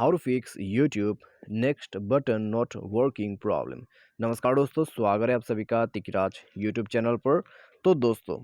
How to fix YouTube next button not working problem. नमस्कार दोस्तों, स्वागत है आप सभी का तिकराज यूट्यूब चैनल पर। तो दोस्तों,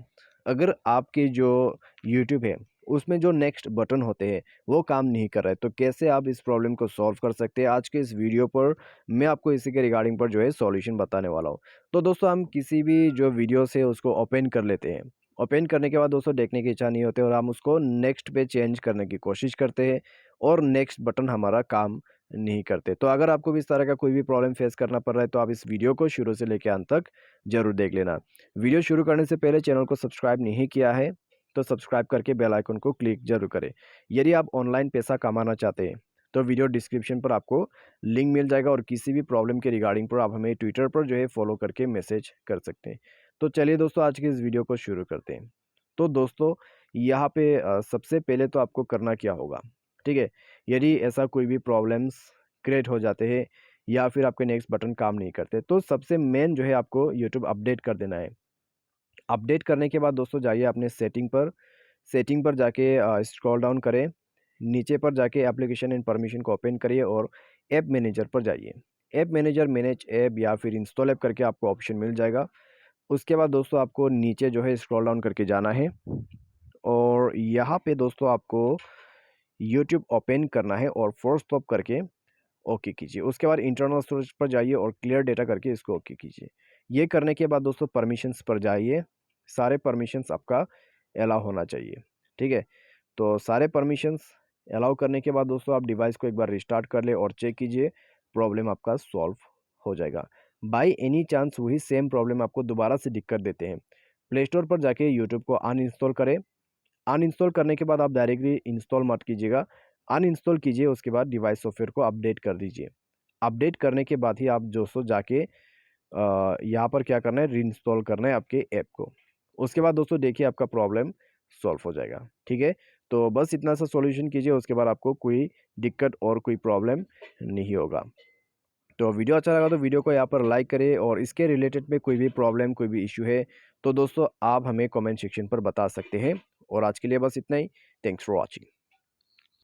अगर आपके जो यूट्यूब है उसमें जो नेक्स्ट बटन होते हैं वो काम नहीं कर रहे, तो कैसे आप इस प्रॉब्लम को सॉल्व कर सकते हैं, आज के इस वीडियो पर मैं आपको इसी के रिगार्डिंग पर जो है सॉल्यूशन बताने वाला हूँ। तो दोस्तों, हम किसी भी जो वीडियो से उसको ओपन कर लेते हैं। ओपन करने के बाद दोस्तों देखने की इच्छा नहीं होती और हम उसको नेक्स्ट पे चेंज करने की कोशिश करते हैं और नेक्स्ट बटन हमारा काम नहीं करते। तो अगर आपको भी इस तरह का कोई भी प्रॉब्लम फेस करना पड़ रहा है तो आप इस वीडियो को शुरू से लेकर अंत तक जरूर देख लेना। वीडियो शुरू करने से पहले चैनल को सब्सक्राइब नहीं किया है तो सब्सक्राइब करके बेल आइकन को क्लिक जरूर करें। यदि आप ऑनलाइन पैसा कमाना चाहते हैं तो वीडियो डिस्क्रिप्शन पर आपको लिंक मिल जाएगा और किसी भी प्रॉब्लम के रिगार्डिंग पर आप हमें ट्विटर पर जो है फॉलो करके मैसेज कर सकते हैं। तो चलिए दोस्तों, आज की इस वीडियो को शुरू करते हैं। तो दोस्तों, यहाँ पे सबसे पहले तो आपको करना क्या होगा, ठीक है। यदि ऐसा कोई भी प्रॉब्लम्स क्रिएट हो जाते हैं या फिर आपके नेक्स्ट बटन काम नहीं करते तो सबसे मेन जो है आपको यूट्यूब अपडेट कर देना है। अपडेट करने के बाद दोस्तों जाइए अपने सेटिंग पर जाके स्क्रॉल डाउन करें, नीचे पर जाके एप्लीकेशन एंड परमिशन को ओपन करिए और ऐप मैनेजर पर जाइए। ऐप मैनेजर मैनेज ऐप या फिर इंस्टॉल ऐप करके आपको ऑप्शन मिल जाएगा। उसके बाद दोस्तों आपको नीचे जो है स्क्रॉल डाउन करके जाना है और यहाँ पे दोस्तों आपको यूट्यूब ओपन करना है और फोर्स स्टॉप करके ओके कीजिए। उसके बाद इंटरनल स्टोरेज पर जाइए और क्लियर डेटा करके इसको ओके कीजिए। ये करने के बाद दोस्तों परमिशंस पर जाइए, सारे परमिशंस आपका अलाउ होना चाहिए, ठीक है। तो सारे परमिशंस अलाउ करने के बाद दोस्तों आप डिवाइस को एक बार रिस्टार्ट कर ले और चेक कीजिए, प्रॉब्लम आपका सॉल्व हो जाएगा। बाई एनी चांस वही सेम प्रॉब्लम आपको दोबारा से दिक्कत देते हैं, प्ले स्टोर पर जाके यूट्यूब को अनइंस्टॉल करें। अनइंस्टॉल करने के बाद आप डायरेक्टली इंस्टॉल मत कीजिएगा, अनइंस्टॉल कीजिए। उसके बाद डिवाइस सॉफ्टवेयर को अपडेट कर दीजिए। अपडेट करने के बाद ही आप जो सो जाके यहाँ पर क्या करना है, रीइंस्टॉल करना है आपके ऐप को। उसके बाद दोस्तों देखिए आपका प्रॉब्लम सॉल्व हो जाएगा, ठीक है। तो बस इतना सा सॉल्यूशन कीजिए, उसके बाद आपको कोई दिक्कत और कोई प्रॉब्लम नहीं होगा। तो वीडियो अच्छा लगा तो वीडियो को यहाँ पर लाइक करें और इसके रिलेटेड में कोई भी प्रॉब्लम कोई भी इशू है तो दोस्तों आप हमें कमेंट सेक्शन पर बता सकते हैं। और आज के लिए बस इतना ही। Thanks for watching.